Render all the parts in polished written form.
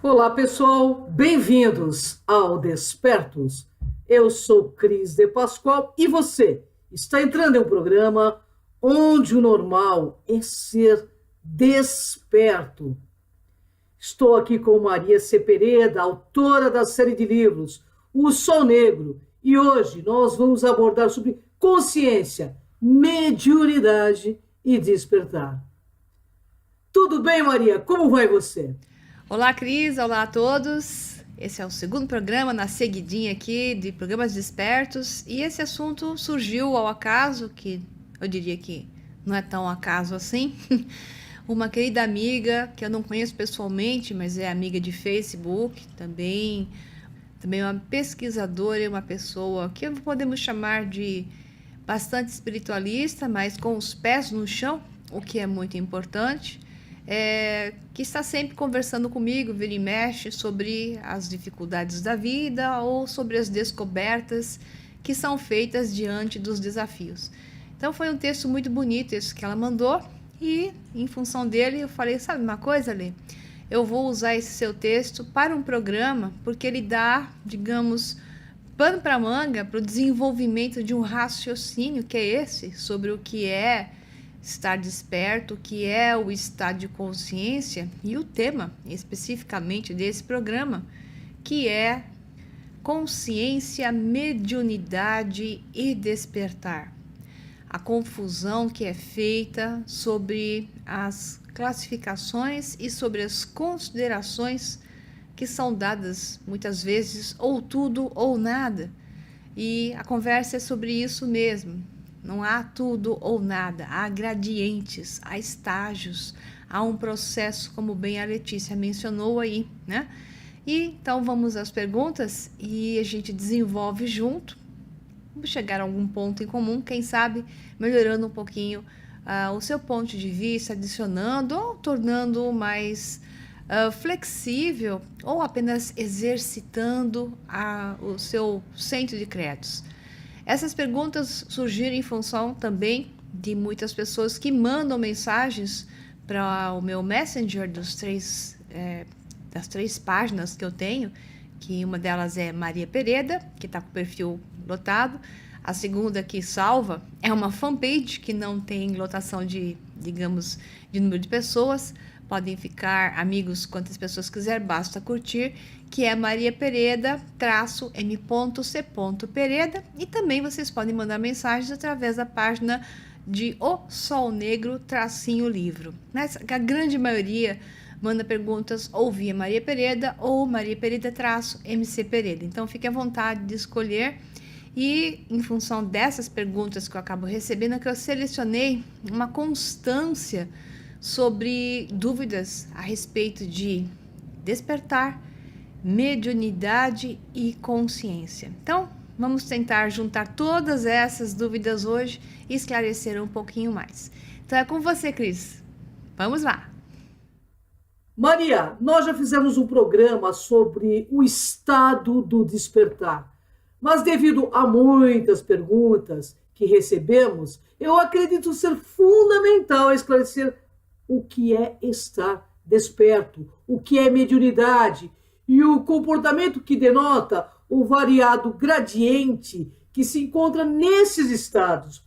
Olá, pessoal, bem-vindos ao Despertos. Eu sou Cris de Pascoal e você está entrando em um programa onde o normal é ser desperto. Estou aqui com Maria Cepeda, autora da série de livros O Sol Negro, e hoje nós vamos abordar sobre consciência, mediunidade e despertar. Tudo bem, Maria? Como vai você? Olá, Cris. Olá a todos. Esse é o segundo programa na seguidinha aqui de Programas Despertos. E esse assunto surgiu ao acaso, que eu diria que não é tão acaso assim. Uma querida amiga, que eu não conheço pessoalmente, mas é amiga de Facebook, também uma pesquisadora e uma pessoa que podemos chamar de bastante espiritualista, mas com os pés no chão, o que é muito importante. Que está sempre conversando comigo, vira e mexe, sobre as dificuldades da vida ou sobre as descobertas que são feitas diante dos desafios. Então foi um texto muito bonito esse que ela mandou e, em função dele, eu falei, sabe uma coisa, Lê? Eu vou usar esse seu texto para um programa, porque ele dá, digamos, pano para manga para o desenvolvimento de um raciocínio, que é esse, sobre o que é estar desperto, que é o estado de consciência, e o tema especificamente desse programa, que é consciência, mediunidade e despertar. A confusão que é feita sobre as classificações e sobre as considerações que são dadas muitas vezes ou tudo ou nada. E a conversa é sobre isso mesmo. Não há tudo ou nada, há gradientes, há estágios, há um processo, como bem a Letícia mencionou aí, né? E então vamos às perguntas e a gente desenvolve junto, vamos chegar a algum ponto em comum, quem sabe melhorando um pouquinho o seu ponto de vista, adicionando ou tornando mais flexível ou apenas exercitando o seu centro de créditos. Essas perguntas surgiram em função também de muitas pessoas que mandam mensagens para o meu Messenger das três páginas que eu tenho, que uma delas é Maria Pereda, que está com o perfil lotado. A segunda que salva é uma fanpage que não tem lotação de número de pessoas. Podem ficar amigos quantas pessoas quiser, basta curtir, que é Maria Pereda, -M.C. Pereda, e também vocês podem mandar mensagens através da página de O Sol Negro, -livro. Mas a grande maioria manda perguntas ou via Maria Pereda ou Maria Pereda, -MC Pereda. Então fique à vontade de escolher. E em função dessas perguntas que eu acabo recebendo, é que eu selecionei uma constância sobre dúvidas a respeito de despertar, mediunidade e consciência. Então, vamos tentar juntar todas essas dúvidas hoje e esclarecer um pouquinho mais. Então, é com você, Cris. Vamos lá! Maria, nós já fizemos um programa sobre o estado do despertar, mas devido a muitas perguntas que recebemos, eu acredito ser fundamental esclarecer o que é estar desperto, o que é mediunidade e o comportamento que denota o variado gradiente que se encontra nesses estados.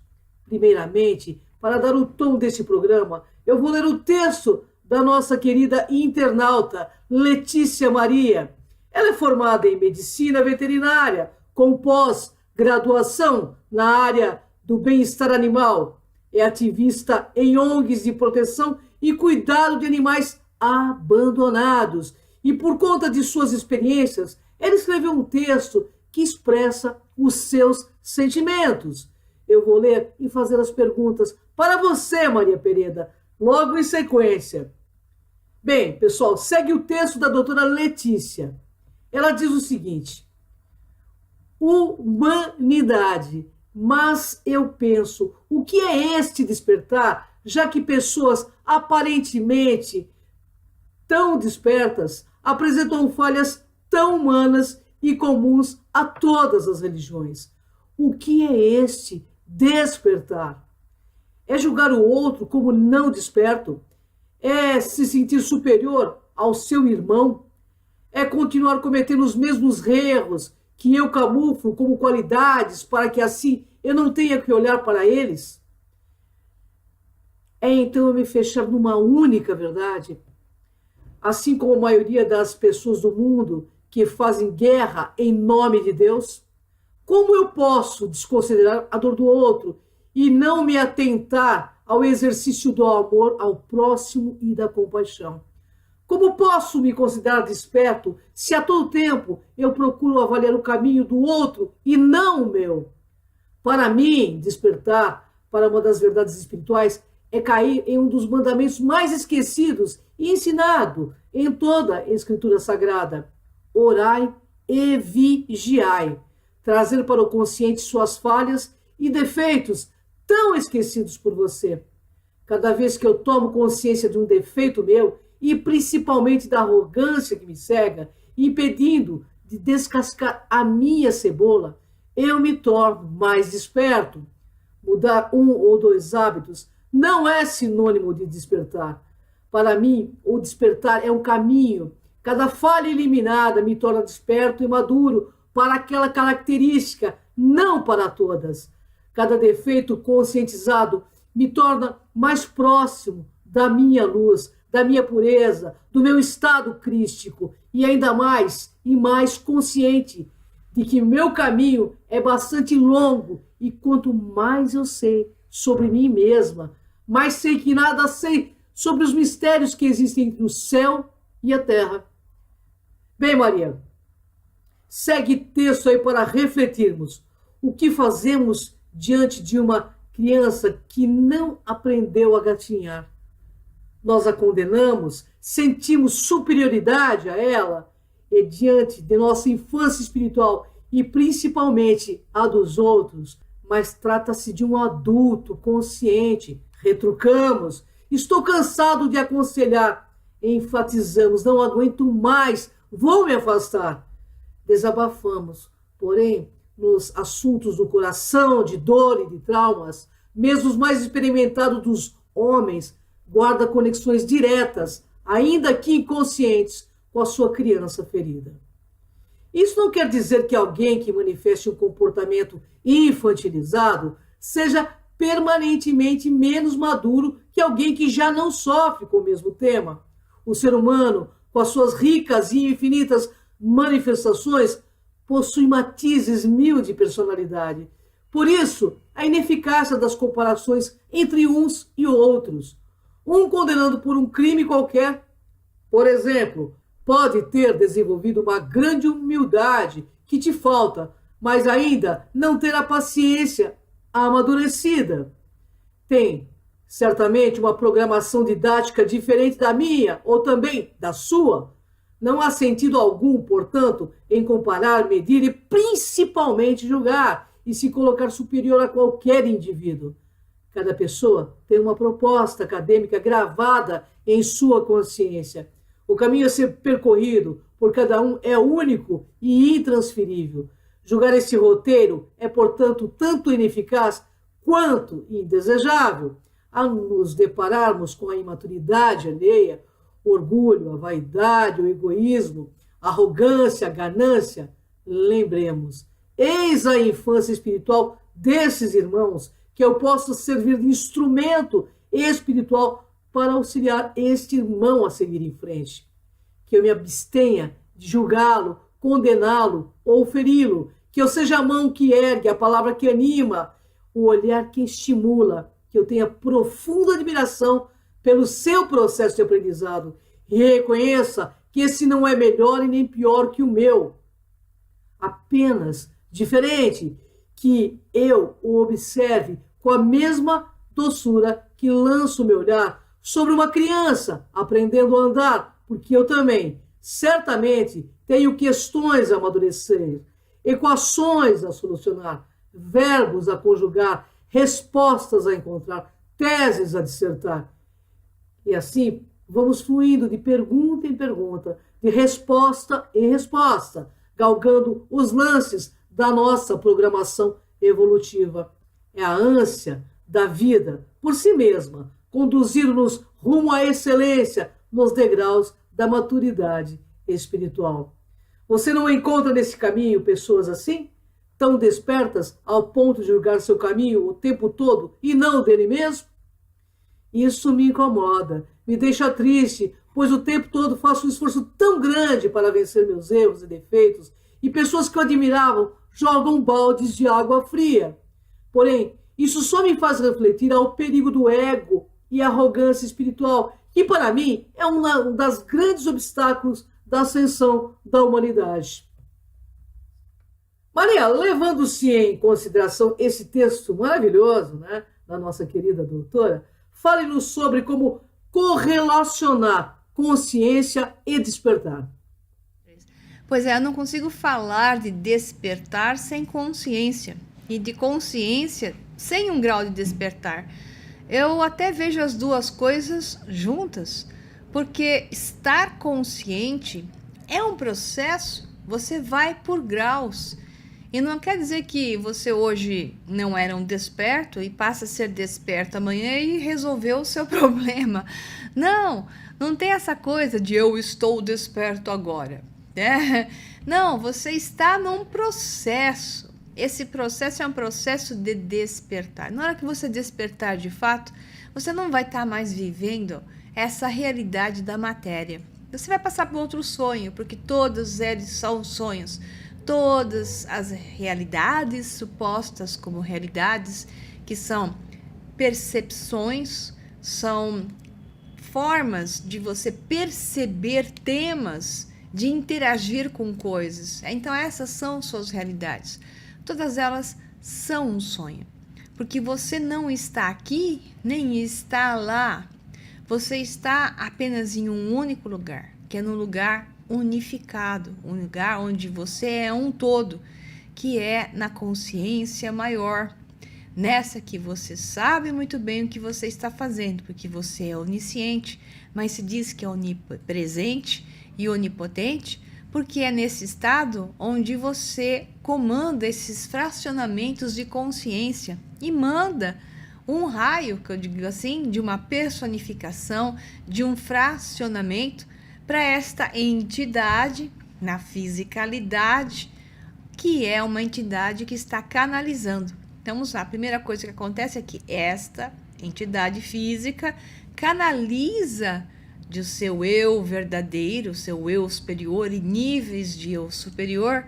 Primeiramente, para dar o tom desse programa, eu vou ler o texto da nossa querida internauta Letícia Maria. Ela é formada em medicina veterinária, com pós-graduação na área do bem-estar animal. É ativista em ONGs de proteção e cuidado de animais abandonados. E por conta de suas experiências, ela escreveu um texto que expressa os seus sentimentos. Eu vou ler e fazer as perguntas para você, Maria Pereda, logo em sequência. Bem, pessoal, segue o texto da doutora Letícia. Ela diz o seguinte: humanidade. Mas eu penso, o que é este despertar, já que pessoas aparentemente tão despertas apresentam falhas tão humanas e comuns a todas as religiões? O que é este despertar? É julgar o outro como não desperto? É se sentir superior ao seu irmão? É continuar cometendo os mesmos erros que eu camuflo como qualidades para que assim eu não tenha que olhar para eles? É então eu me fechar numa única verdade? Assim como a maioria das pessoas do mundo que fazem guerra em nome de Deus? Como eu posso desconsiderar a dor do outro e não me atentar ao exercício do amor ao próximo e da compaixão? Como posso me considerar desperto se a todo tempo eu procuro avaliar o caminho do outro e não o meu? Para mim, despertar para uma das verdades espirituais é cair em um dos mandamentos mais esquecidos e ensinado em toda a Escritura Sagrada: orai e vigiai. Trazer para o consciente suas falhas e defeitos tão esquecidos por você. Cada vez que eu tomo consciência de um defeito meu, e principalmente da arrogância que me cega, impedindo de descascar a minha cebola, eu me torno mais desperto. Mudar 1 ou 2 hábitos não é sinônimo de despertar. Para mim, o despertar é um caminho. Cada falha eliminada me torna desperto e maduro para aquela característica, não para todas. Cada defeito conscientizado me torna mais próximo da minha luz, da minha pureza, do meu estado crístico e ainda mais e mais consciente de que meu caminho é bastante longo e quanto mais eu sei sobre mim mesma, mais sei que nada sei sobre os mistérios que existem entre o céu e a terra. Bem, Maria, segue texto aí para refletirmos. O que fazemos diante de uma criança que não aprendeu a gatinhar? Nós a condenamos, sentimos superioridade a ela, e diante de nossa infância espiritual e principalmente a dos outros, mas trata-se de um adulto consciente. Retrucamos, estou cansado de aconselhar, enfatizamos, não aguento mais, vou me afastar. Desabafamos, porém, nos assuntos do coração, de dor e de traumas, mesmo os mais experimentados dos homens, guarda conexões diretas, ainda que inconscientes, com a sua criança ferida. Isso não quer dizer que alguém que manifeste um comportamento infantilizado seja permanentemente menos maduro que alguém que já não sofre com o mesmo tema. O ser humano, com as suas ricas e infinitas manifestações, possui matizes mil de personalidade. Por isso, a ineficácia das comparações entre uns e outros. Um condenando por um crime qualquer, por exemplo, pode ter desenvolvido uma grande humildade que te falta, mas ainda não ter a paciência amadurecida. Tem, certamente, uma programação didática diferente da minha ou também da sua. Não há sentido algum, portanto, em comparar, medir e principalmente julgar e se colocar superior a qualquer indivíduo. Cada pessoa tem uma proposta acadêmica gravada em sua consciência. O caminho a ser percorrido por cada um é único e intransferível. Julgar esse roteiro é, portanto, tanto ineficaz quanto indesejável. Ao nos depararmos com a imaturidade alheia, o orgulho, a vaidade, o egoísmo, a arrogância, a ganância, lembremos, eis a infância espiritual desses irmãos, que eu posso servir de instrumento espiritual para auxiliar este irmão a seguir em frente. Que eu me abstenha de julgá-lo, condená-lo ou feri-lo. Que eu seja a mão que ergue, a palavra que anima, o olhar que estimula. Que eu tenha profunda admiração pelo seu processo de aprendizado e reconheça que esse não é melhor e nem pior que o meu. Apenas diferente, que eu o observe com a mesma doçura que lanço o meu olhar sobre uma criança aprendendo a andar, porque eu também, certamente, tenho questões a amadurecer, equações a solucionar, verbos a conjugar, respostas a encontrar, teses a dissertar. E assim, vamos fluindo de pergunta em pergunta, de resposta em resposta, galgando os lances da nossa programação evolutiva. É a ânsia da vida por si mesma, conduzir-nos rumo à excelência nos degraus da maturidade espiritual. Você não encontra nesse caminho pessoas assim? Tão despertas ao ponto de julgar seu caminho o tempo todo e não dele mesmo? Isso me incomoda, me deixa triste, pois o tempo todo faço um esforço tão grande para vencer meus erros e defeitos, e pessoas que eu admirava jogam baldes de água fria. Porém, isso só me faz refletir ao perigo do ego e arrogância espiritual, que para mim é um dos grandes obstáculos da ascensão da humanidade. Maria, levando-se em consideração esse texto maravilhoso, né, da nossa querida doutora, fale-nos sobre como correlacionar consciência e despertar. Pois é, eu não consigo falar de despertar sem consciência e de consciência sem um grau de despertar. Eu até vejo as duas coisas juntas, porque estar consciente é um processo, você vai por graus. E não quer dizer que você hoje não era um desperto e passa a ser desperto amanhã e resolveu o seu problema. Não, não tem essa coisa de eu estou desperto agora. Não, você está num processo. Esse processo é um processo de despertar. Na hora que você despertar de fato, você não vai estar mais vivendo essa realidade da matéria. Você vai passar por outro sonho, porque todos eles são sonhos. Todas as realidades supostas como realidades, que são percepções, são formas de você perceber temas, de interagir com coisas. Então essas são suas realidades. Todas elas são um sonho, porque você não está aqui, nem está lá. Você está apenas em um único lugar, que é no lugar unificado, um lugar onde você é um todo, que é na consciência maior, nessa que você sabe muito bem o que você está fazendo, porque você é onisciente, mas se diz que é onipresente e onipotente, porque é nesse estado onde você comanda esses fracionamentos de consciência e manda um raio, que eu digo assim, de uma personificação, de um fracionamento para esta entidade na fisicalidade, que é uma entidade que está canalizando. Então, vamos lá, a primeira coisa que acontece é que esta entidade física canaliza de seu eu verdadeiro, seu eu superior e níveis de eu superior,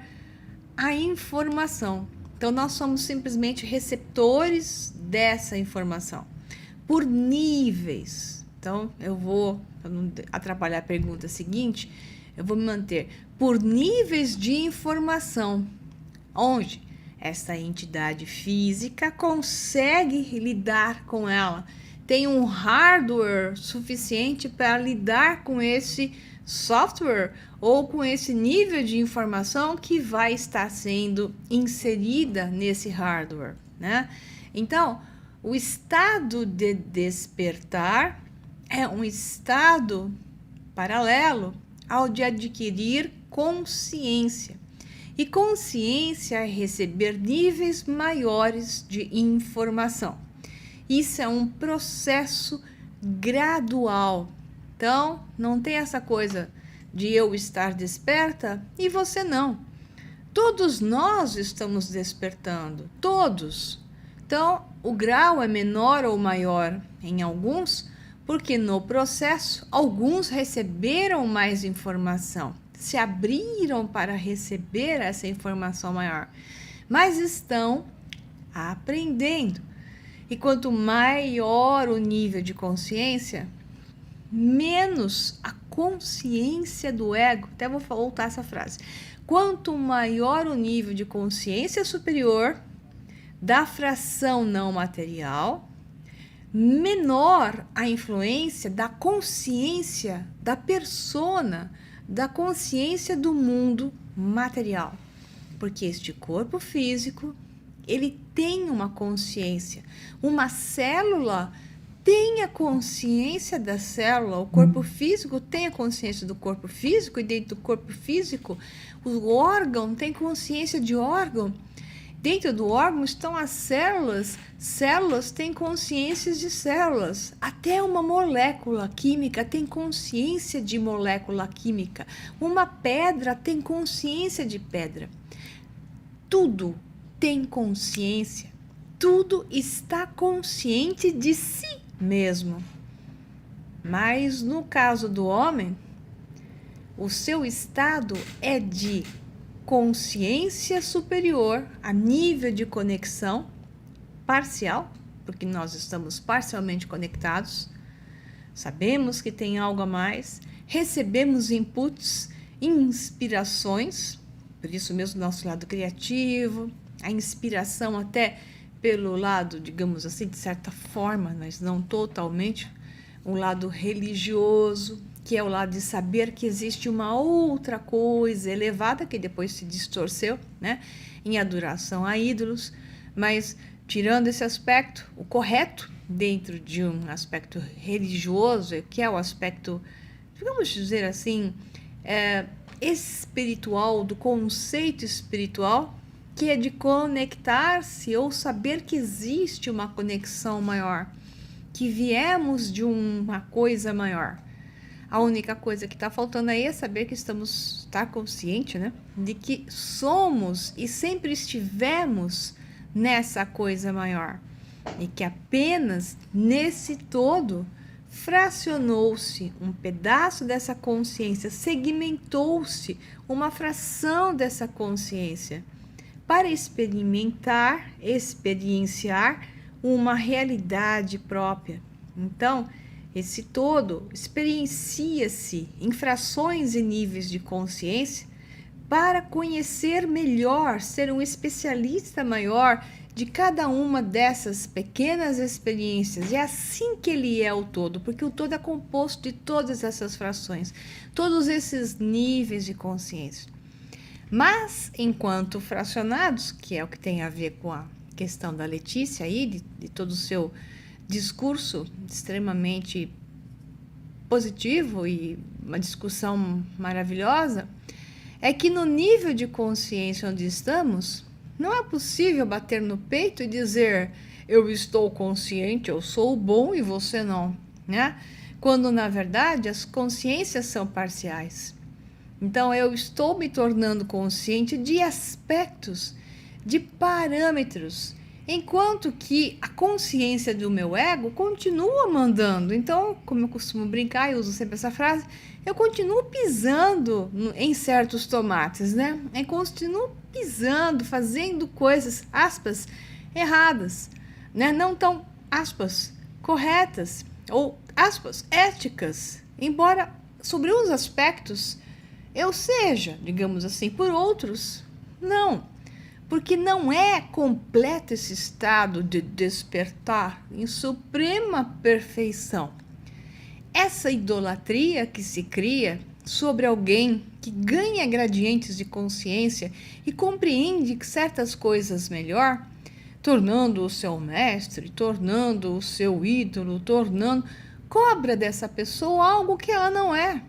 a informação. Então, nós somos simplesmente receptores dessa informação, por níveis. Então, eu vou, para não atrapalhar a pergunta seguinte, eu vou me manter por níveis de informação, onde essa entidade física consegue lidar com ela, tem um hardware suficiente para lidar com esse software ou com esse nível de informação que vai estar sendo inserida nesse hardware, né? Então, o estado de despertar é um estado paralelo ao de adquirir consciência. E consciência é receber níveis maiores de informação. Isso é um processo gradual. Então, não tem essa coisa de eu estar desperta e você não. Todos nós estamos despertando, todos. Então, o grau é menor ou maior em alguns, porque no processo, alguns receberam mais informação, se abriram para receber essa informação maior, mas estão aprendendo. E quanto maior o nível de consciência, menos a consciência do ego. Até vou voltar essa frase. Quanto maior o nível de consciência superior da fração não material, menor a influência da consciência da persona, da consciência do mundo material. Porque este corpo físico, ele tem uma consciência. Uma célula tem a consciência da célula, o corpo físico tem a consciência do corpo físico, e dentro do corpo físico, o órgão tem consciência de órgão. Dentro do órgão estão as células. Células têm consciências de células. Até uma molécula química tem consciência de molécula química. Uma pedra tem consciência de pedra. Tudo tem consciência. Tudo está consciente de si mesmo. Mas no caso do homem, o seu estado é de consciência superior a nível de conexão parcial, porque nós estamos parcialmente conectados, sabemos que tem algo a mais, recebemos inputs, inspirações, por isso mesmo nosso lado criativo, a inspiração até pelo lado, digamos assim, de certa forma, mas não totalmente, um lado religioso, que é o lado de saber que existe uma outra coisa elevada, que depois se distorceu, né, em adoração a ídolos, mas tirando esse aspecto, o correto dentro de um aspecto religioso, que é o aspecto, vamos dizer assim, espiritual, do conceito espiritual, que é de conectar-se ou saber que existe uma conexão maior, que viemos de uma coisa maior. A única coisa que está faltando aí é saber que está consciente, né, de que somos e sempre estivemos nessa coisa maior. E que apenas nesse todo fracionou-se um pedaço dessa consciência, segmentou-se uma fração dessa consciência para experienciar uma realidade própria. Então, esse todo experiencia-se em frações e níveis de consciência para conhecer melhor, ser um especialista maior de cada uma dessas pequenas experiências. E é assim que ele é o todo, porque o todo é composto de todas essas frações, todos esses níveis de consciência. Mas, enquanto fracionados, que é o que tem a ver com a questão da Letícia aí, de todo o seu discurso extremamente positivo e uma discussão maravilhosa, é que no nível de consciência onde estamos, não é possível bater no peito e dizer eu estou consciente, eu sou bom e você não, né? Quando na verdade as consciências são parciais. Então eu estou me tornando consciente de aspectos, de parâmetros, enquanto que a consciência do meu ego continua mandando. Então, como eu costumo brincar, eu uso sempre essa frase, eu continuo pisando em certos tomates, né? Eu continuo pisando, fazendo coisas, aspas, erradas, né? Não tão, aspas, corretas, ou, aspas, éticas, embora sobre uns aspectos eu seja, digamos assim, por outros, não. Porque não é completo esse estado de despertar em suprema perfeição. Essa idolatria que se cria sobre alguém que ganha gradientes de consciência e compreende certas coisas melhor, tornando o seu mestre, tornando o seu ídolo, cobra dessa pessoa algo que ela não é.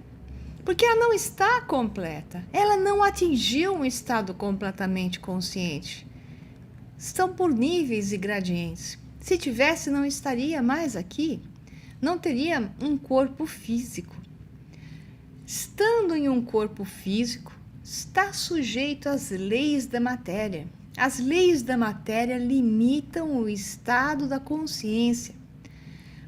Porque ela não está completa, ela não atingiu um estado completamente consciente. Estão por níveis e gradientes. Se tivesse, não estaria mais aqui, não teria um corpo físico. Estando em um corpo físico, está sujeito às leis da matéria. As leis da matéria limitam o estado da consciência.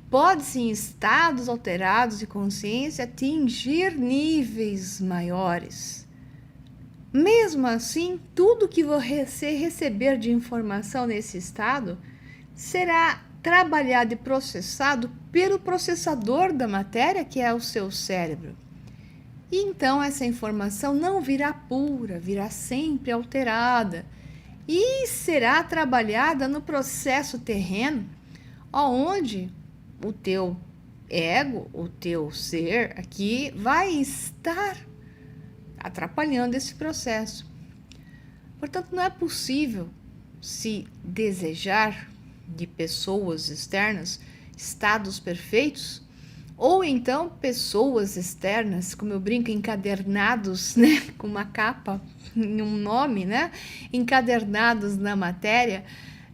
Pode-se, em estados alterados de consciência, atingir níveis maiores. Mesmo assim, tudo que você receber de informação nesse estado será trabalhado e processado pelo processador da matéria, que é o seu cérebro. E então essa informação não virá pura, virá sempre alterada e será trabalhada no processo terreno, onde o teu ego, o teu ser aqui vai estar atrapalhando esse processo. Portanto, não é possível se desejar de pessoas externas estados perfeitos Ou então pessoas externas, como eu brinco, encadernados, né, com uma capa e um nome, né, encadernados na matéria,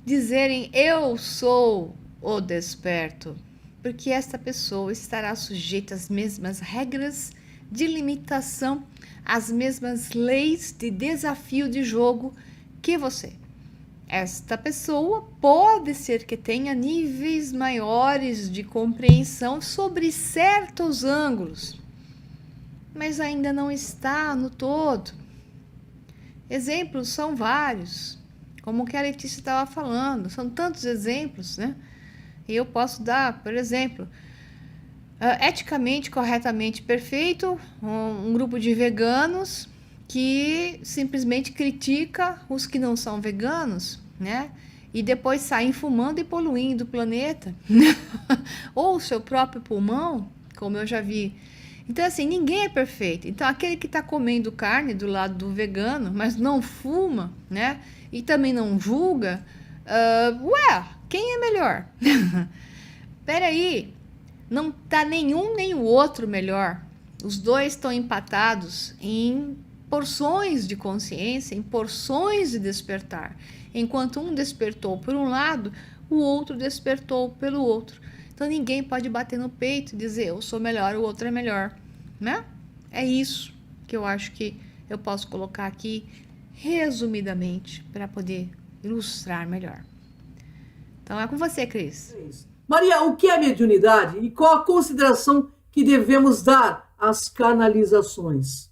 dizerem eu sou o desperto, porque esta pessoa estará sujeita às mesmas regras de limitação, às mesmas leis de desafio de jogo que você. Esta pessoa pode ser que tenha níveis maiores de compreensão sobre certos ângulos, mas ainda não está no todo. Exemplos são vários, como que a Letícia estava falando, são tantos exemplos, né? E eu posso dar, por exemplo, eticamente, corretamente perfeito, um grupo de veganos que simplesmente critica os que não são veganos, né? E depois saem fumando e poluindo o planeta. Ou o seu próprio pulmão, como eu já vi. Então, assim, ninguém é perfeito. Então, aquele que está comendo carne do lado do vegano, mas não fuma, né? E também não julga, quem é melhor? Peraí, não tá nenhum nem o outro melhor. Os dois estão empatados em porções de consciência, em porções de despertar. Enquanto um despertou por um lado, o outro despertou pelo outro. Então ninguém pode bater no peito e dizer eu sou melhor, o outro é melhor, né? É isso que eu acho que eu posso colocar aqui resumidamente para poder ilustrar melhor. Então é com você, Cris. É isso. Maria, o que é mediunidade e qual a consideração que devemos dar às canalizações?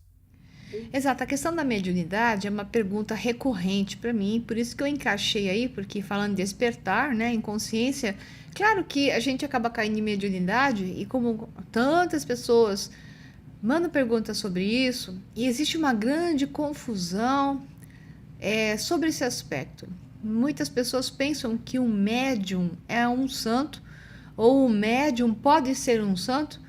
Exato, a questão da mediunidade é uma pergunta recorrente para mim, por isso que eu encaixei aí, porque falando de despertar, né, inconsciência, claro que a gente acaba caindo em mediunidade e como tantas pessoas mandam perguntas sobre isso, e existe uma grande confusão sobre esse aspecto. Muitas pessoas pensam que um médium é um santo, ou o médium pode ser um santo,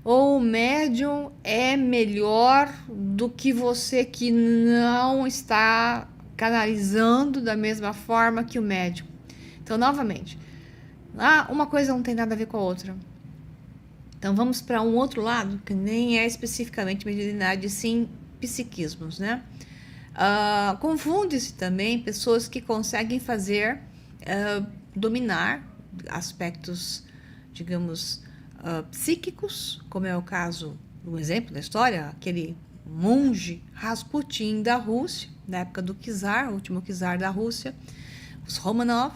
ou o médium é melhor do que você que não está canalizando da mesma forma que o médium. Então, novamente, uma coisa não tem nada a ver com a outra. Então, vamos para um outro lado, que nem é especificamente mediunidade, sim psiquismos, né? Confunde-se também pessoas que conseguem fazer, dominar aspectos, digamos, psíquicos, como é o caso do exemplo da história, aquele monge Rasputin da Rússia, na época do czar, o último czar da Rússia, os Romanov.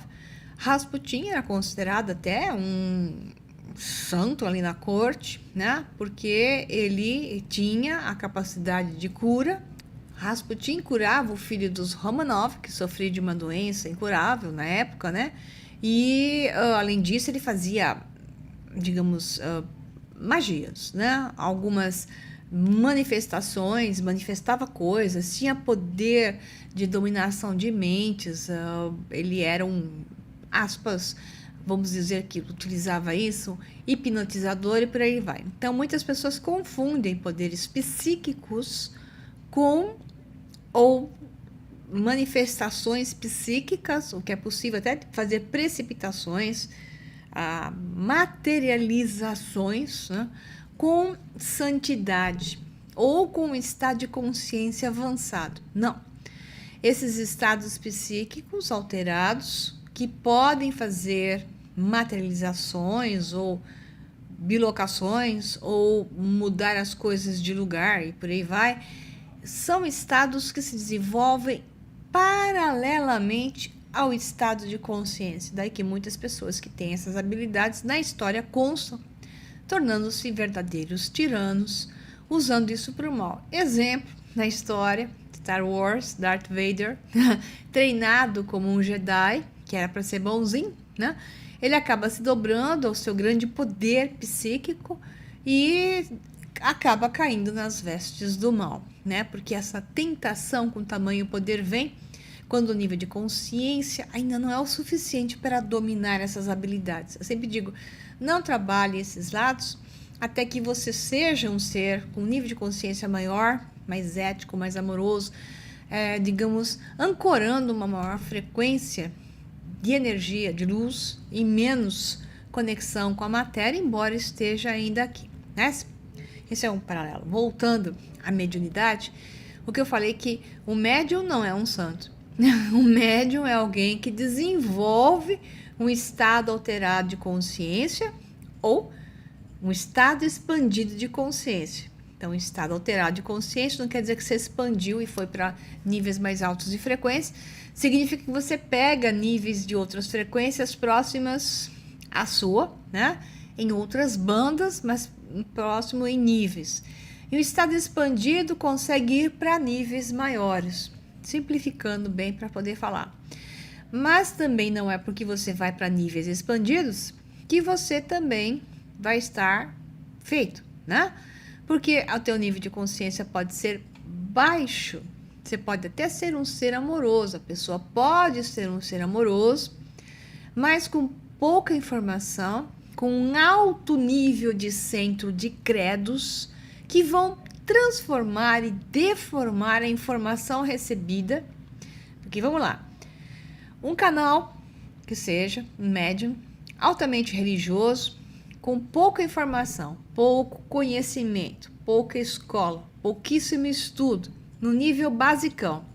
Rasputin era considerado até um santo ali na corte, né? Porque ele tinha a capacidade de cura. Rasputin curava o filho dos Romanov, que sofria de uma doença incurável na época, né? E, além disso, ele fazia, digamos, magias, né? Algumas manifestações, manifestava coisas, tinha poder de dominação de mentes, ele era aspas, vamos dizer que utilizava isso, hipnotizador e por aí vai. Então, muitas pessoas confundem poderes psíquicos com ou manifestações psíquicas, o que é possível até fazer precipitações, materializações, né, com santidade ou com um estado de consciência avançado. Não. Esses estados psíquicos alterados que podem fazer materializações ou bilocações ou mudar as coisas de lugar e por aí vai, são estados que se desenvolvem paralelamente ao estado de consciência. Daí que muitas pessoas que têm essas habilidades na história constam, tornando-se verdadeiros tiranos, usando isso para o mal. Exemplo, na história, Star Wars, Darth Vader, treinado como um Jedi, que era para ser bonzinho, né? Ele acaba se dobrando ao seu grande poder psíquico e acaba caindo nas vestes do mal, né? Porque essa tentação com tamanho poder vem quando o nível de consciência ainda não é o suficiente para dominar essas habilidades. Eu sempre digo, não trabalhe esses lados até que você seja um ser com um nível de consciência maior, mais ético, mais amoroso, digamos, ancorando uma maior frequência de energia, de luz e menos conexão com a matéria, embora esteja ainda aqui, né? Esse é um paralelo. Voltando à mediunidade, o que eu falei que o médium não é um santo. O médium é alguém que desenvolve um estado alterado de consciência ou um estado expandido de consciência. Então, estado alterado de consciência não quer dizer que você expandiu e foi para níveis mais altos de frequência. Significa que você pega níveis de outras frequências próximas à sua, né? Em outras bandas, mas próximo em níveis. E o estado expandido consegue ir para níveis maiores, simplificando bem para poder falar. Mas também não é porque você vai para níveis expandidos que você também vai estar feito, né? Porque o teu nível de consciência pode ser baixo. Você pode até ser um ser amoroso, a pessoa pode ser um ser amoroso, mas com pouca informação, com um alto nível de centro de credos que vão transformar e deformar a informação recebida. Porque vamos lá, um canal que seja um médium altamente religioso, com pouca informação, pouco conhecimento, pouca escola, pouquíssimo estudo, no nível basicão.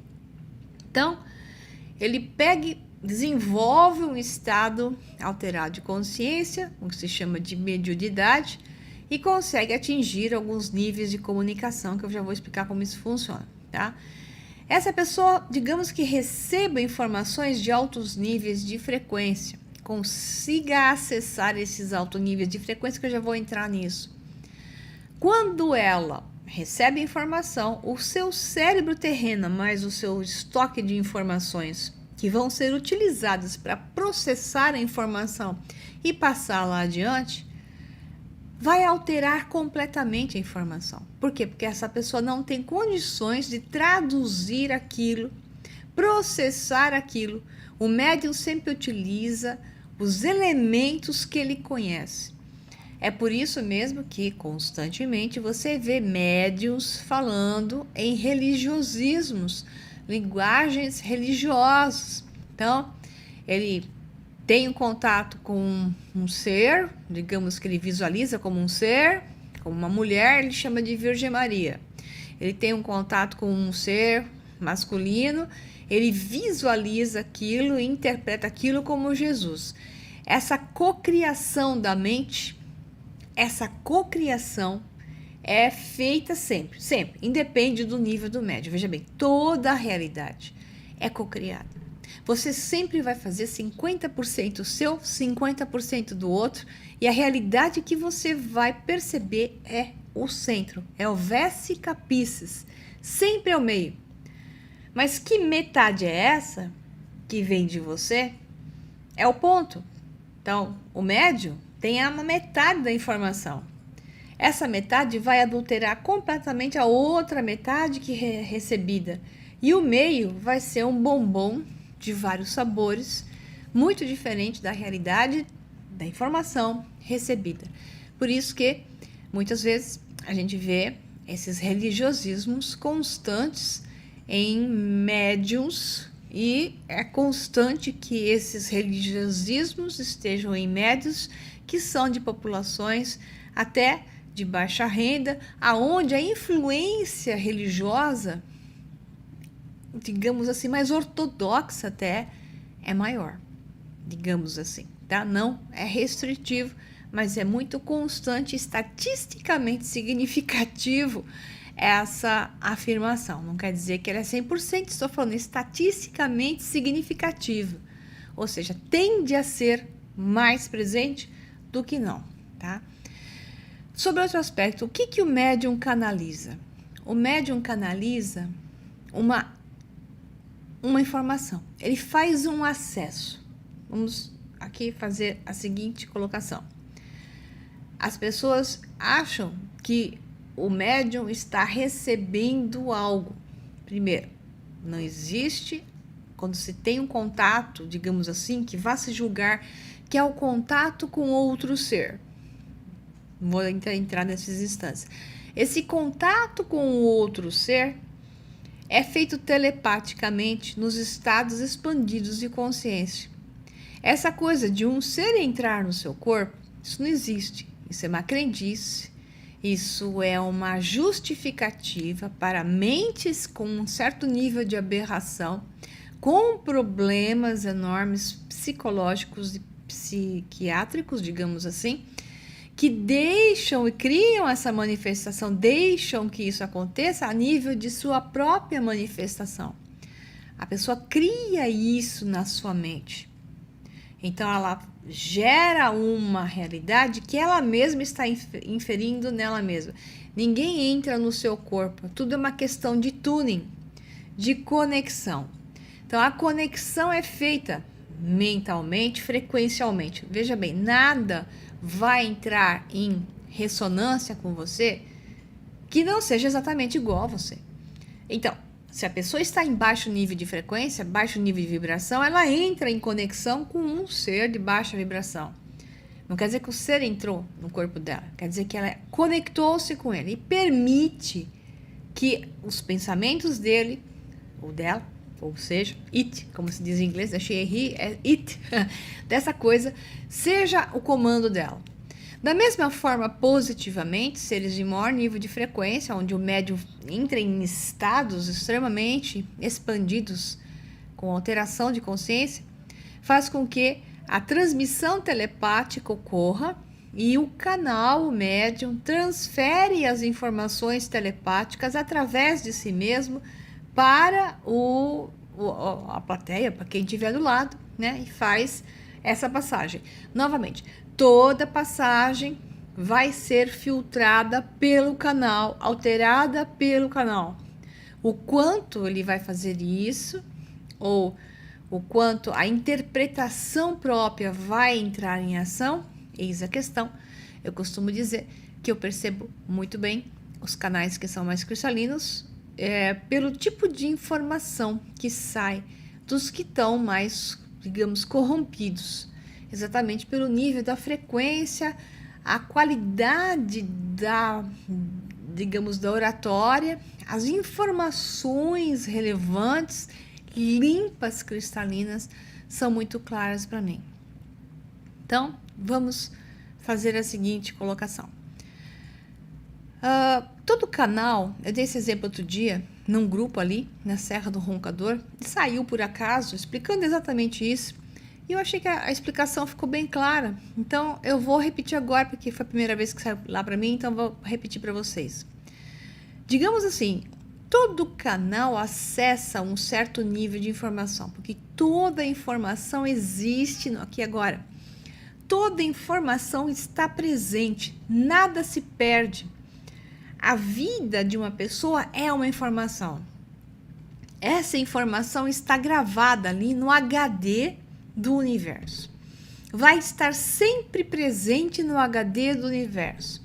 Então, ele pega, desenvolve um estado alterado de consciência, o que se chama de mediunidade, e consegue atingir alguns níveis de comunicação, que eu já vou explicar como isso funciona, tá? Essa pessoa, digamos que receba informações de altos níveis de frequência, consiga acessar esses altos níveis de frequência, que eu já vou entrar nisso. Quando ela recebe informação, o seu cérebro terreno, mais o seu estoque de informações que vão ser utilizadas para processar a informação e passar lá adiante, vai alterar completamente a informação. Por quê? Porque essa pessoa não tem condições de traduzir aquilo, processar aquilo. O médium sempre utiliza os elementos que ele conhece. É por isso mesmo que constantemente você vê médiuns falando em religiosismos, linguagens religiosas. Então, ele tem um contato com um ser, digamos que ele visualiza como um ser, como uma mulher, ele chama de Virgem Maria. Ele tem um contato com um ser masculino, ele visualiza aquilo e interpreta aquilo como Jesus. Essa cocriação da mente, essa cocriação é feita sempre, independe do nível do médium. Veja bem, toda a realidade é cocriada. Você sempre vai fazer 50% seu, 50% do outro, e a realidade que você vai perceber é o centro, é o vesse capices, sempre é o meio. Mas que metade é essa que vem de você? É o ponto. Então, o médium tem uma metade da informação. Essa metade vai adulterar completamente a outra metade que é recebida. E o meio vai ser um bombom de vários sabores, muito diferente da realidade da informação recebida. Por isso que, muitas vezes, a gente vê esses religiosismos constantes em médiums, e é constante que esses religiosismos estejam em médios que são de populações até de baixa renda, aonde a influência religiosa, digamos assim, mais ortodoxa até, é maior, digamos assim, tá? Não é restritivo, mas é muito constante, estatisticamente significativo essa afirmação. Não quer dizer que ela é 100%, estou falando estatisticamente significativo, ou seja, tende a ser mais presente do que não, tá? Sobre outro aspecto, o que o médium canaliza? O médium canaliza uma informação, ele faz um acesso. Vamos aqui fazer a seguinte colocação. As pessoas acham que o médium está recebendo algo. Primeiro, não existe, quando se tem um contato, digamos assim, que vá se julgar que é o contato com outro ser. Vou entrar nessas instâncias. Esse contato com o outro ser é feito telepaticamente nos estados expandidos de consciência. Essa coisa de um ser entrar no seu corpo, isso não existe. Isso é uma crendice. Isso é uma justificativa para mentes com um certo nível de aberração, com problemas enormes psicológicos e psiquiátricos, digamos assim, que deixam e criam essa manifestação, deixam que isso aconteça a nível de sua própria manifestação. A pessoa cria isso na sua mente. Então, ela gera uma realidade que ela mesma está inferindo nela mesma. Ninguém entra no seu corpo. Tudo é uma questão de tuning, de conexão. Então, a conexão é feita mentalmente, frequencialmente. Veja bem, nada vai entrar em ressonância com você que não seja exatamente igual a você. Então, se a pessoa está em baixo nível de frequência, baixo nível de vibração, ela entra em conexão com um ser de baixa vibração. Não quer dizer que o ser entrou no corpo dela, quer dizer que ela conectou-se com ele e permite que os pensamentos dele, ou dela, ou seja, it, como se diz em inglês, achei rir, é it, dessa coisa, seja o comando dela. Da mesma forma, positivamente, seres de maior nível de frequência, onde o médium entra em estados extremamente expandidos, com alteração de consciência, faz com que a transmissão telepática ocorra e o canal, o médium, transfere as informações telepáticas através de si mesmo para a plateia, para quem estiver do lado, né? E faz essa passagem. Novamente, toda passagem vai ser filtrada pelo canal, alterada pelo canal. O quanto ele vai fazer isso, ou o quanto a interpretação própria vai entrar em ação, eis a questão. Eu costumo dizer que eu percebo muito bem os canais que são mais cristalinos, pelo tipo de informação que sai dos que estão mais, digamos, corrompidos, exatamente pelo nível da frequência, a qualidade da, digamos, da oratória, as informações relevantes, limpas, cristalinas, são muito claras para mim. Então, vamos fazer a seguinte colocação. Todo canal, eu dei esse exemplo outro dia, num grupo ali, na Serra do Roncador, saiu por acaso, explicando exatamente isso, e eu achei que a explicação ficou bem clara. Então, eu vou repetir agora, porque foi a primeira vez que saiu lá para mim, então vou repetir para vocês. Digamos assim, todo canal acessa um certo nível de informação, porque toda informação existe aqui agora. Toda informação está presente, nada se perde. A vida de uma pessoa é uma informação. Essa informação está gravada ali no HD do universo. Vai estar sempre presente no HD do universo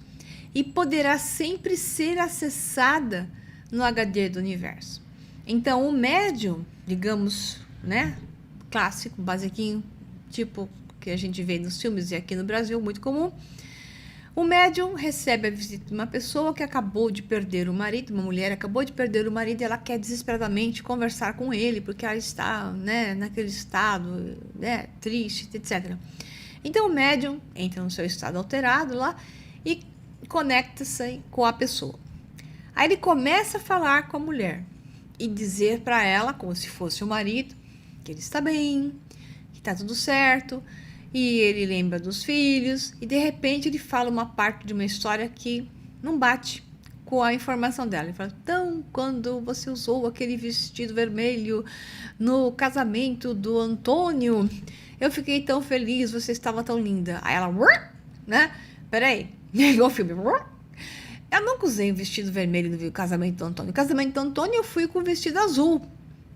e poderá sempre ser acessada no HD do universo. Então, o médium, digamos, né, clássico, basiquinho, tipo que a gente vê nos filmes e aqui no Brasil, muito comum. O médium recebe a visita de uma pessoa que acabou de perder o marido, uma mulher acabou de perder o marido e ela quer desesperadamente conversar com ele, porque ela está, né, naquele estado, né, triste, etc. Então o médium entra no seu estado alterado lá e conecta-se com a pessoa. Aí ele começa a falar com a mulher e dizer para ela, como se fosse o marido, que ele está bem, que está tudo certo. E ele lembra dos filhos e de repente ele fala uma parte de uma história que não bate com a informação dela. Ele fala, então, quando você usou aquele vestido vermelho no casamento do Antônio, eu fiquei tão feliz, você estava tão linda. Aí ela, né? Peraí, igual o filme. Eu nunca usei o vestido vermelho no casamento do Antônio. No casamento do Antônio eu fui com o vestido azul.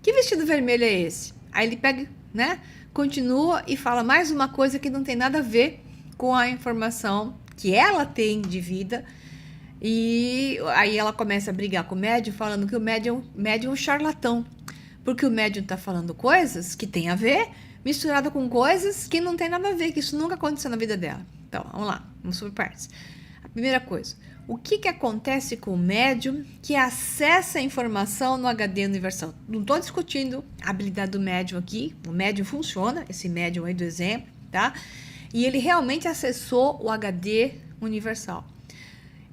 Que vestido vermelho é esse? Aí ele pega, né? Continua e fala mais uma coisa que não tem nada a ver com a informação que ela tem de vida. E aí ela começa a brigar com o médium, falando que o médium é um charlatão. Porque o médium está falando coisas que tem a ver, misturado com coisas que não tem nada a ver, que isso nunca aconteceu na vida dela. Então, vamos lá, vamos por partes. A primeira coisa, o que acontece com o médium que acessa a informação no HD universal? Não estou discutindo a habilidade do médium aqui, o médium funciona, esse médium aí do exemplo, tá? E ele realmente acessou o HD universal.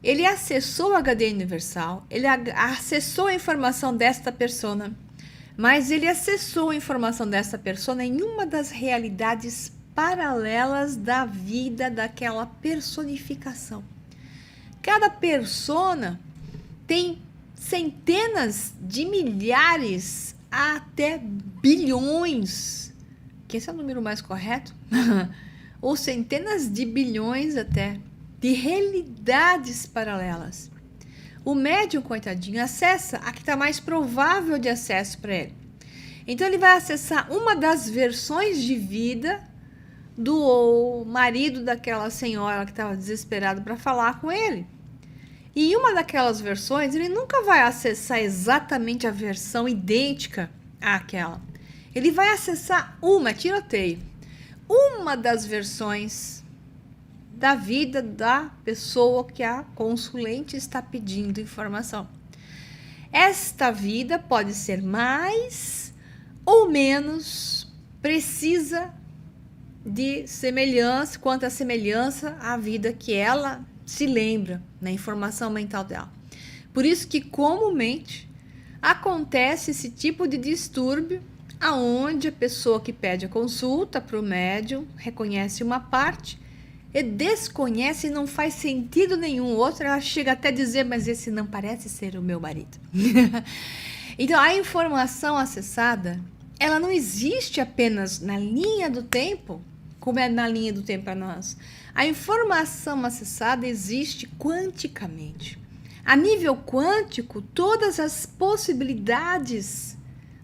Ele acessou o HD universal, ele acessou a informação desta persona, mas ele acessou a informação dessa persona em uma das realidades paralelas da vida daquela personificação. Cada persona tem centenas de milhares até bilhões, que esse é o número mais correto, ou centenas de bilhões até, de realidades paralelas. O médium, coitadinho, acessa a que está mais provável de acesso para ele. Então ele vai acessar uma das versões de vida do marido daquela senhora que estava desesperado para falar com ele. E em uma daquelas versões, ele nunca vai acessar exatamente a versão idêntica àquela. Ele vai acessar tiroteio, uma das versões da vida da pessoa que a consulente está pedindo informação. Esta vida pode ser mais ou menos precisa de semelhança, quanto à semelhança à vida que ela se lembra na informação mental dela. Por isso que comumente acontece esse tipo de distúrbio aonde a pessoa que pede a consulta para o médium reconhece uma parte e desconhece e não faz sentido nenhum outro, ela chega até a dizer, mas esse não parece ser o meu marido. Então a informação acessada, ela não existe apenas na linha do tempo, como é na linha do tempo para nós. A informação acessada existe quanticamente. A nível quântico, todas as possibilidades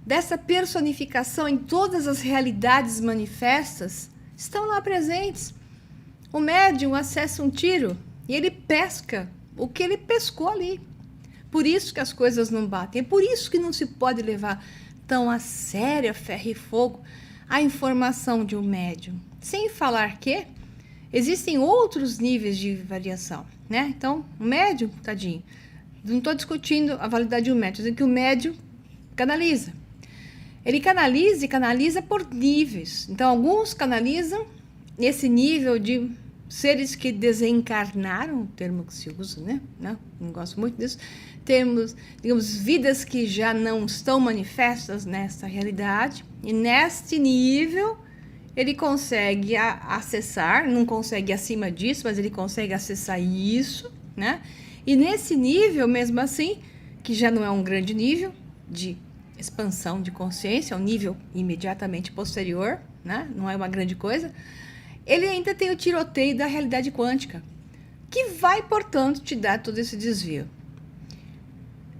dessa personificação em todas as realidades manifestas estão lá presentes. O médium acessa um tiro e ele pesca o que ele pescou ali. Por isso que as coisas não batem. É por isso que não se pode levar tão a sério, a ferro e fogo, a informação de um médium. Sem falar que existem outros níveis de variação, né? Então, o médium, tadinho, não estou discutindo a validade de um médium, estou dizendo que o médium canaliza. Ele canaliza e canaliza por níveis. Então, alguns canalizam nesse nível de seres que desencarnaram, o termo que se usa, né? Não gosto muito disso. Temos, digamos, vidas que já não estão manifestas nessa realidade. E neste nível, ele consegue acessar, não consegue acima disso, mas ele consegue acessar isso, né? E nesse nível, mesmo assim, que já não é um grande nível de expansão de consciência, é um nível imediatamente posterior, né? Não é uma grande coisa, ele ainda tem o tiroteio da realidade quântica, que vai, portanto, te dar todo esse desvio.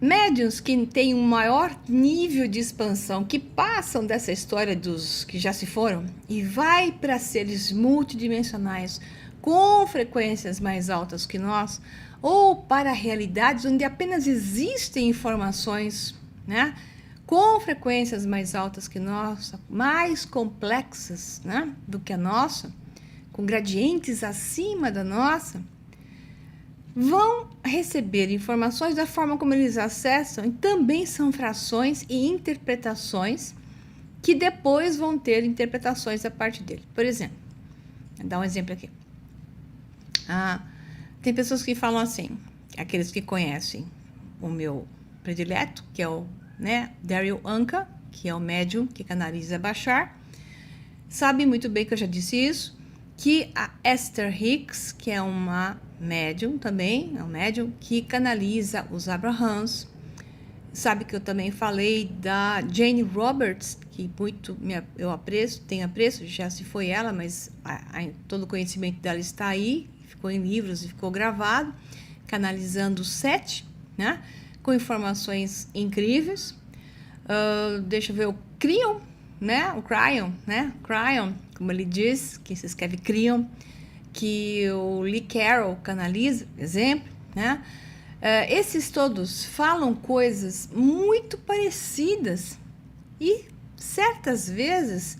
Médiuns que têm um maior nível de expansão, que passam dessa história dos que já se foram e vai para seres multidimensionais com frequências mais altas que nós, ou para realidades onde apenas existem informações, né, com frequências mais altas que nós, mais complexas, né, do que a nossa, com gradientes acima da nossa, vão receber informações da forma como eles acessam, e também são frações e interpretações que depois vão ter interpretações a partir dele. Por exemplo, vou dar um exemplo aqui. Tem pessoas que falam assim, aqueles que conhecem o meu predileto, que é o Daryl Anka, que é o médium que canaliza Bashar, sabem muito bem que eu já disse isso, que a Esther Hicks, que é uma médium também, é um médium que canaliza os Abrahams. Sabe que eu também falei da Jane Roberts, que muito eu tenho apreço, já se foi ela, mas todo o conhecimento dela está aí, ficou em livros e ficou gravado, canalizando o 7, né, com informações incríveis. Deixa eu ver, o Cryon, né, o Cryon, né, Cryon, como ele diz, que se escreve Cryon, que o Lee Carroll canaliza, exemplo, né? Esses todos falam coisas muito parecidas e certas vezes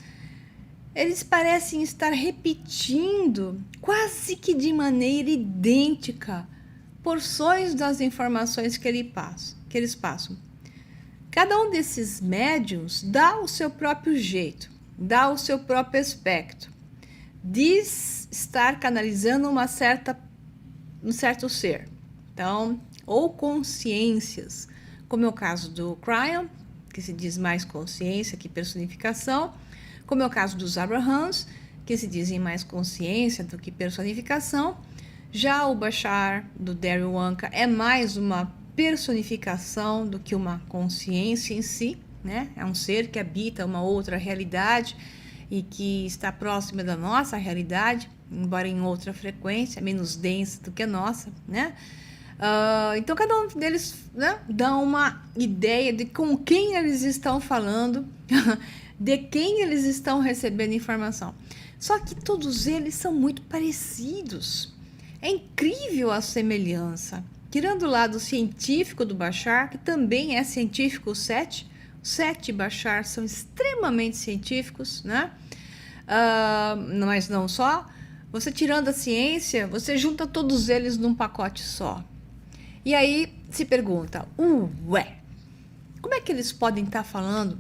eles parecem estar repetindo, quase que de maneira idêntica, porções das informações que eles passam. Cada um desses médiums dá o seu próprio jeito, dá o seu próprio aspecto. Diz estar canalizando um certo ser. Então, ou consciências, como é o caso do Cryon, que se diz mais consciência que personificação, como é o caso dos Abrahams, que se dizem mais consciência do que personificação. Já o Bashar, do Darryl Anka, é mais uma personificação do que uma consciência em si, né? É um ser que habita uma outra realidade e que está próxima da nossa realidade, embora em outra frequência, menos densa do que a nossa, né? Então, cada um deles, né, dá uma ideia de com quem eles estão falando, de quem eles estão recebendo informação. Só que todos eles são muito parecidos. É incrível a semelhança. Tirando o lado científico do Bashar, que também é científico, o Sete e Bashar são extremamente científicos, né? Mas não só. Você tirando a ciência, você junta todos eles num pacote só. E aí se pergunta, ué, como é que eles podem estar falando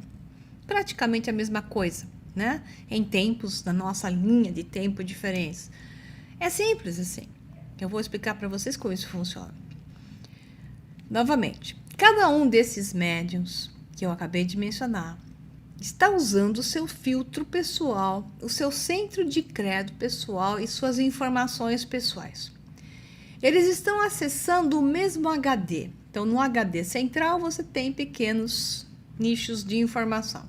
praticamente a mesma coisa, né? Em tempos da nossa linha de tempo diferentes. É simples assim. Eu vou explicar para vocês como isso funciona. Novamente, cada um desses médiuns que eu acabei de mencionar está usando o seu filtro pessoal, o seu centro de credo pessoal e suas informações pessoais. Eles estão acessando o mesmo HD. Então, no HD central, você tem pequenos nichos de informação.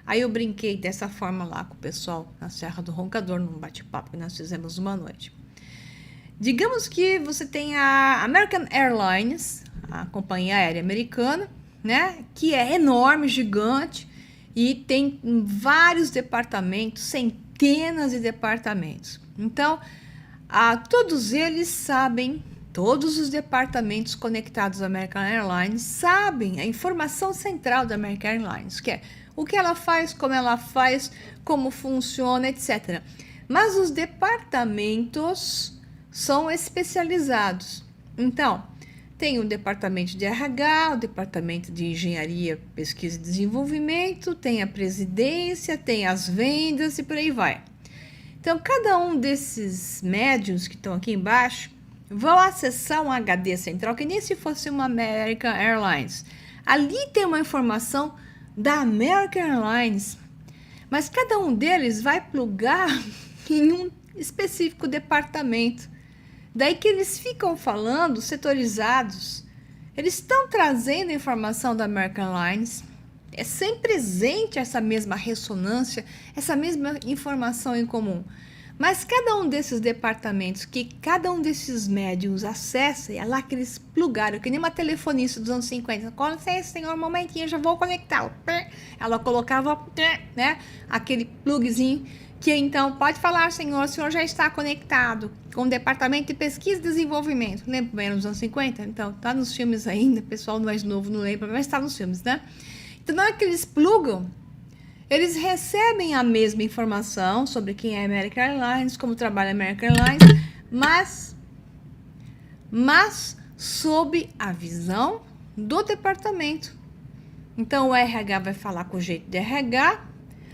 Aí eu brinquei dessa forma lá com o pessoal na Serra do Roncador, num bate-papo que nós fizemos uma noite. Digamos que você tem a American Airlines, a companhia aérea americana, né, que é enorme, gigante, e tem vários departamentos, centenas de departamentos. Então, todos eles sabem, todos os departamentos conectados à American Airlines sabem a informação central da American Airlines, que é o que ela faz, como funciona, etc. Mas os departamentos são especializados. Então, tem o departamento de RH, o departamento de engenharia, pesquisa e desenvolvimento, tem a presidência, tem as vendas e por aí vai. Então, cada um desses médiuns que estão aqui embaixo vão acessar um HD central, que nem se fosse uma American Airlines. Ali tem uma informação da American Airlines, mas cada um deles vai plugar em um específico departamento. Daí que eles ficam falando setorizados. Eles estão trazendo informação da American Airlines. É sempre presente essa mesma ressonância, essa mesma informação em comum. Mas cada um desses departamentos que cada um desses médiums acessa, é lá que eles plugaram, que nem uma telefonista dos anos 50. Com licença, senhor, um momentinho, eu já vou conectar. Ela colocava, né, aquele plugzinho que então, pode falar, senhor, o senhor já está conectado com o departamento de pesquisa e desenvolvimento. Lembra bem nos anos 50? Então, tá nos filmes ainda, o pessoal mais novo não lembra, mas tá nos filmes, né? Então, na hora que eles plugam, eles recebem a mesma informação sobre quem é a American Airlines, como trabalha a American Airlines, mas sob a visão do departamento. Então, o RH vai falar com o jeito de RH,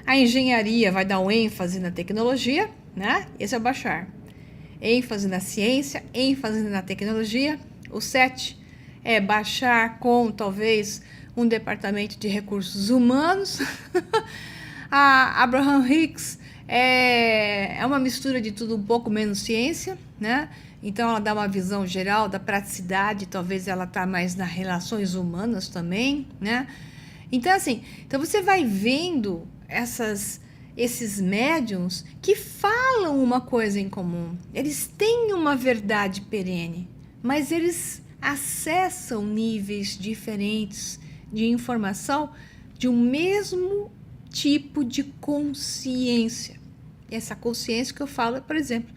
a engenharia vai dar um ênfase na tecnologia, né? Esse é o Bashar. ênfase na ciência, ênfase na tecnologia. O 7 é Bashar com, talvez, um departamento de recursos humanos. A Abraham Hicks é uma mistura de tudo, um pouco menos ciência, né? Então, ela dá uma visão geral da praticidade, talvez ela está mais nas relações humanas também, né? Então, assim, então você vai vendo esses médiums que falam uma coisa em comum. Eles têm uma verdade perene, mas eles acessam níveis diferentes de informação de um mesmo tipo de consciência. E essa consciência que eu falo é, por exemplo,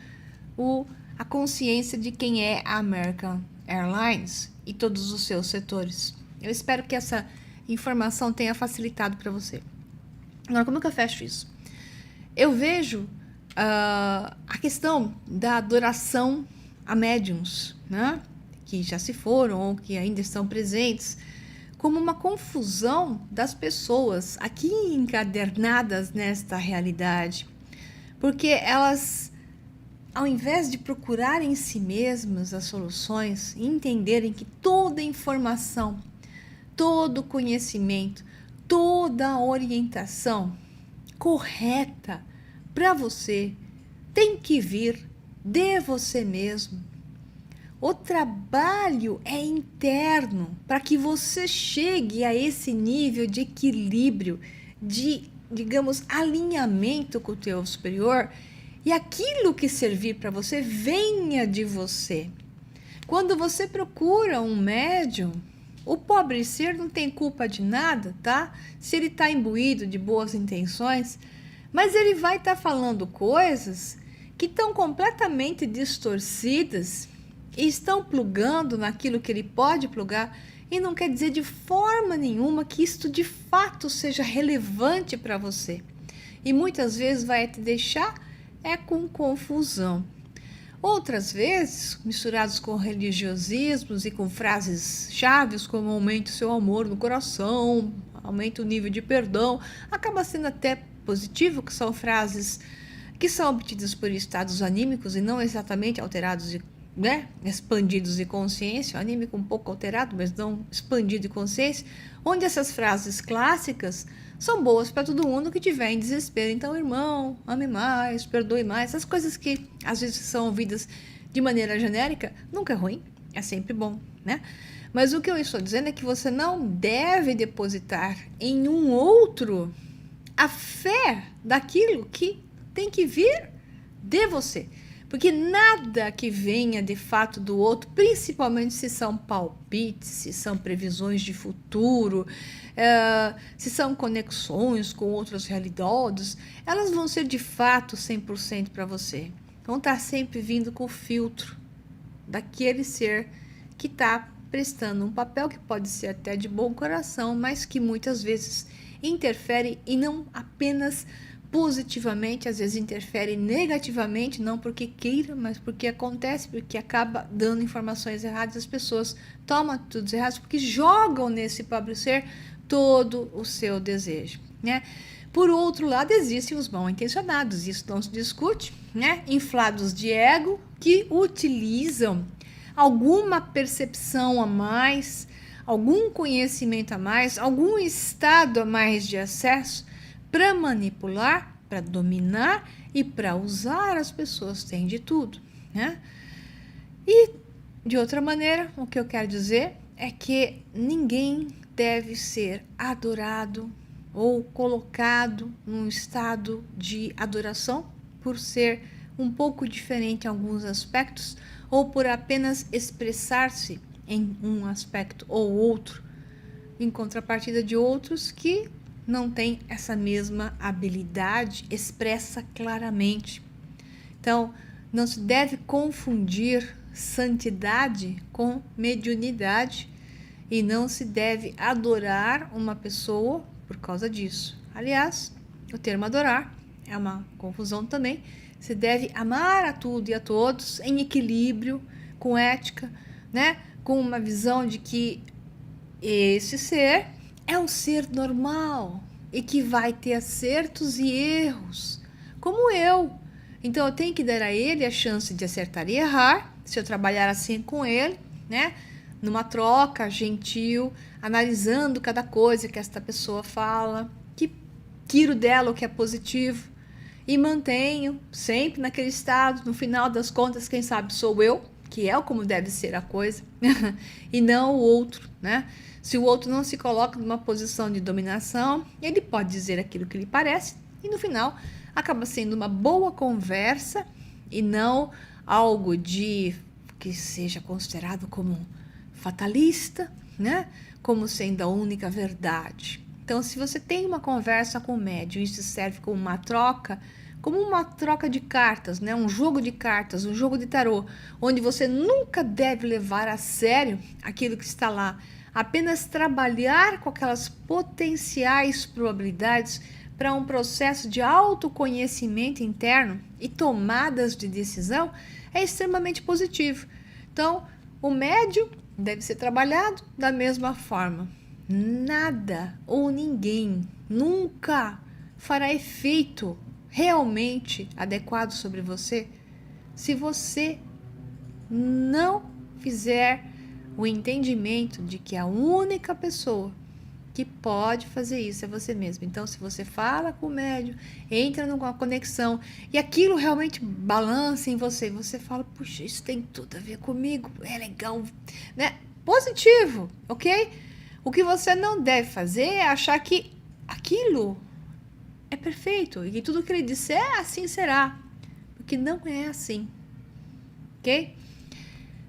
a consciência de quem é a American Airlines e todos os seus setores. Eu espero que essa informação tenha facilitado para você. Agora, como é que eu fecho isso? eu vejo a questão da adoração a médiums, né, que já se foram ou que ainda estão presentes, como uma confusão das pessoas aqui encadernadas nesta realidade, porque elas, ao invés de procurarem em si mesmas as soluções e entenderem que toda informação, todo conhecimento, toda orientação correta para você tem que vir de você mesmo. O trabalho é interno para que você chegue a esse nível de equilíbrio, de, digamos, alinhamento com o teu superior, e aquilo que servir para você venha de você. Quando você procura um médium, o pobre ser não tem culpa de nada, tá? Se ele está imbuído de boas intenções, mas ele vai estar falando coisas que estão completamente distorcidas e estão plugando naquilo que ele pode plugar, e não quer dizer de forma nenhuma que isto de fato seja relevante para você. E muitas vezes vai te deixar com confusão. Outras vezes, misturados com religiosismos e com frases chaves como aumente o seu amor no coração, aumente o nível de perdão, acaba sendo até positivo, que são frases que são obtidas por estados anímicos e não exatamente alterados e expandidos de consciência, anímico um pouco alterado, mas não expandido de consciência, onde essas frases clássicas são boas para todo mundo que tiver em desespero. Então, irmão, ame mais, perdoe mais, essas coisas que às vezes são ouvidas de maneira genérica, nunca é ruim, é sempre bom, né? Mas o que eu estou dizendo é que você não deve depositar em um outro a fé daquilo que tem que vir de você. Porque nada que venha de fato do outro, principalmente se são palpites, se são previsões de futuro, se são conexões com outras realidades, elas vão ser de fato 100% para você. Vão estar sempre vindo com o filtro daquele ser que está prestando um papel que pode ser até de bom coração, mas que muitas vezes interfere e não apenas positivamente, às vezes interfere negativamente, não porque queira, mas porque acontece, porque acaba dando informações erradas, as pessoas tomam atitudes erradas porque jogam nesse pobre ser todo o seu desejo, né? Por outro lado, existem os mal intencionados, isso não se discute, né? Inflados de ego, que utilizam alguma percepção a mais, algum conhecimento a mais, algum estado a mais de acesso para manipular, para dominar e para usar as pessoas. Tem de tudo, né? E, de outra maneira, o que eu quero dizer é que ninguém deve ser adorado ou colocado num estado de adoração por ser um pouco diferente em alguns aspectos ou por apenas expressar-se em um aspecto ou outro, em contrapartida de outros que não têm essa mesma habilidade expressa claramente. Então, não se deve confundir santidade com mediunidade e não se deve adorar uma pessoa por causa disso. Aliás, o termo adorar é uma confusão também. Se deve amar a tudo e a todos em equilíbrio, com ética, né? Com uma visão de que esse ser é um ser normal e que vai ter acertos e erros, como eu. Então eu tenho que dar a ele a chance de acertar e errar, se eu trabalhar assim com ele, né? Numa troca gentil, analisando cada coisa que esta pessoa fala, que tiro dela o que é positivo e mantenho sempre naquele estado. No final das contas, quem sabe sou eu, que é como deve ser a coisa, e não o outro, né? Se o outro não se coloca numa posição de dominação, ele pode dizer aquilo que lhe parece e no final acaba sendo uma boa conversa e não algo de que seja considerado como fatalista, né? Como sendo a única verdade. Então, se você tem uma conversa com o médium, isso serve como uma troca de cartas, né? Um jogo de cartas, um jogo de tarô, onde você nunca deve levar a sério aquilo que está lá, apenas trabalhar com aquelas potenciais probabilidades para um processo de autoconhecimento interno e tomadas de decisão é extremamente positivo. Então, o médium deve ser trabalhado da mesma forma. Nada ou ninguém nunca fará efeito realmente adequado sobre você se você não fizer o entendimento de que a única pessoa que pode fazer isso é você mesmo. Então, se você fala com o médium, entra numa conexão e aquilo realmente balança em você, você fala, puxa, isso tem tudo a ver comigo, é legal, né? Positivo, ok? O que você não deve fazer é achar que aquilo é perfeito e que tudo que ele disser, assim será, porque não é assim, ok?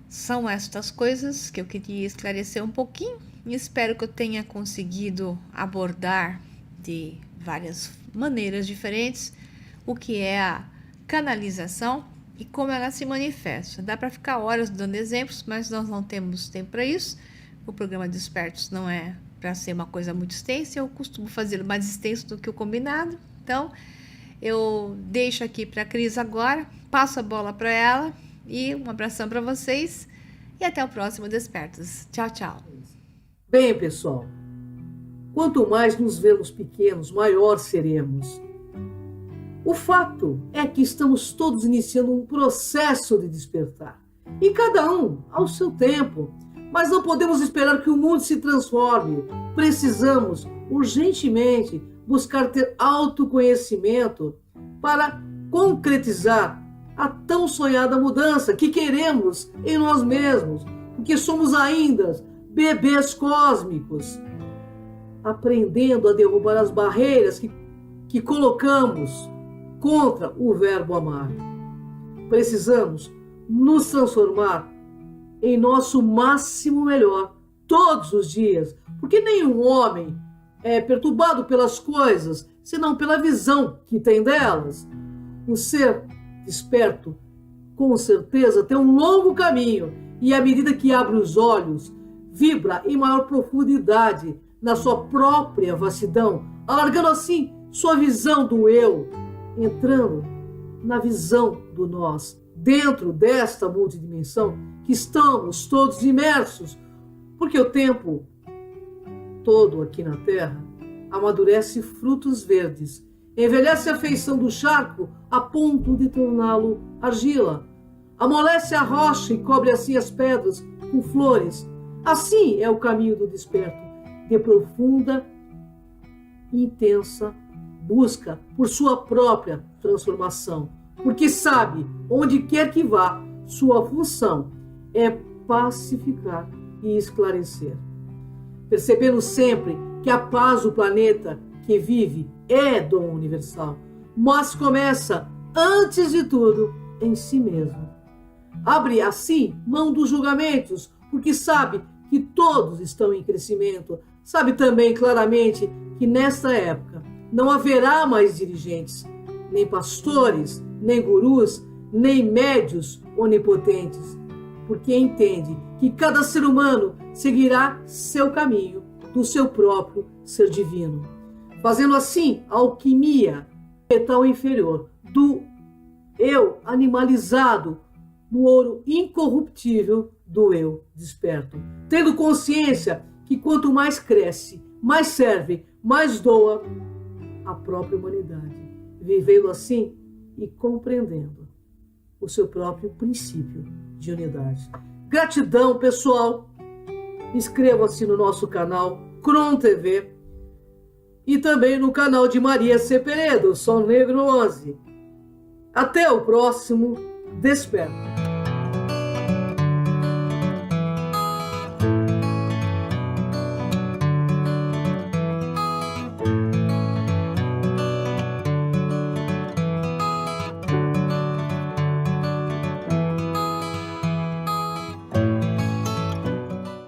São estas coisas que eu queria esclarecer um pouquinho e espero que eu tenha conseguido abordar de várias maneiras diferentes o que é a canalização e como ela se manifesta. Dá para ficar horas dando exemplos, mas nós não temos tempo para isso. O programa Despertos não é para ser uma coisa muito extensa, eu costumo fazer mais extenso do que o combinado. Então, eu deixo aqui para a Cris agora, passo a bola para ela e um abração para vocês e até o próximo Despertos. Tchau, tchau. Bem, pessoal, quanto mais nos vemos pequenos, maior seremos. O fato é que estamos todos iniciando um processo de despertar, e cada um ao seu tempo, mas não podemos esperar que o mundo se transforme. Precisamos urgentemente buscar ter autoconhecimento para concretizar a tão sonhada mudança que queremos em nós mesmos, porque somos ainda bebês cósmicos, aprendendo a derrubar as barreiras que colocamos contra o verbo amar. Precisamos nos transformar em nosso máximo melhor todos os dias, porque nenhum homem é perturbado pelas coisas, senão pela visão que tem delas. O ser desperto, com certeza, tem um longo caminho e à medida que abre os olhos, vibra em maior profundidade na sua própria vastidão, alargando assim sua visão do eu, entrando na visão do nós, dentro desta multidimensão que estamos todos imersos, porque o tempo todo aqui na Terra amadurece frutos verdes, envelhece a feição do charco a ponto de torná-lo argila, amolece a rocha e cobre assim as pedras com flores. Assim é o caminho do desperto, de profunda e intensa busca por sua própria transformação, porque sabe, onde quer que vá, sua função é pacificar e esclarecer. Percebendo sempre que a paz do planeta que vive é dom universal, mas começa, antes de tudo, em si mesmo. Abre, assim, mão dos julgamentos, porque sabe que todos estão em crescimento. Sabe também claramente que nesta época não haverá mais dirigentes, nem pastores, nem gurus, nem médios onipotentes, porque entende que cada ser humano seguirá seu caminho do seu próprio ser divino, fazendo assim a alquimia metal inferior do eu animalizado no ouro incorruptível do eu desperto, tendo consciência que quanto mais cresce, mais serve, mais doa a própria humanidade, vivendo assim e compreendendo o seu próprio princípio de unidade. Gratidão, pessoal! Inscreva-se no nosso canal Cron TV e também no canal de Maria C. Peredo, Sol Negro 11. Até o próximo Desperta!